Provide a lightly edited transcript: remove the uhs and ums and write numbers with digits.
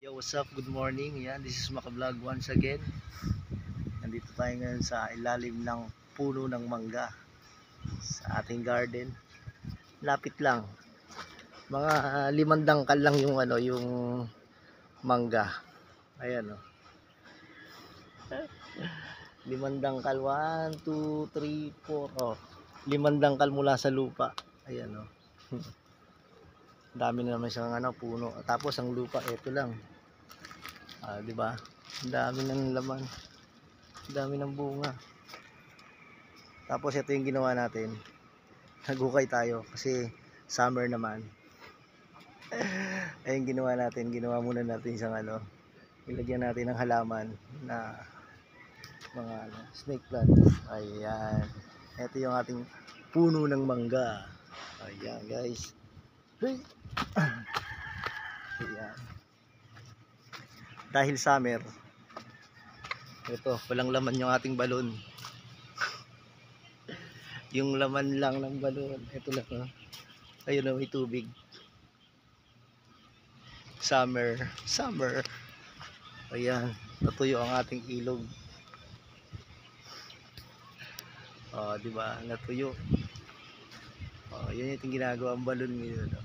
Yo, what's up? Good morning. Yan, this is Maka-vlog once again. Nandito tayo ngayon sa ilalim ng puno ng mangga sa ating garden. Lapit lang. Mga 5 dangkal lang yung yung mangga. Ayan oh. 5 dangkal, 1 2 3 4. Oh. 5 dangkal mula sa lupa. Ayan oh. Dami na naman siyang puno. Tapos ang lupa ito lang. Di ba? Ang dami ng laman. Ang dami ng bunga. Tapos ito yung ginawa natin. Nagukay tayo kasi summer naman. Ayun ginawa natin. Ginawa muna natin isang ilagyan natin ng halaman na mga snake plant. Ayan. Ito yung ating puno ng mangga. Ayan guys. Ayan. Dahil summer, ito, walang laman yung ating balon. Yung laman lang ng balon, ito lang oh. Ayun oh, may tubig. Summer. Ayan, natuyo ang ating ilog. Oh, di ba? Natuyo. Oh, yun yung ginagawa ang balon ngayon. Oh.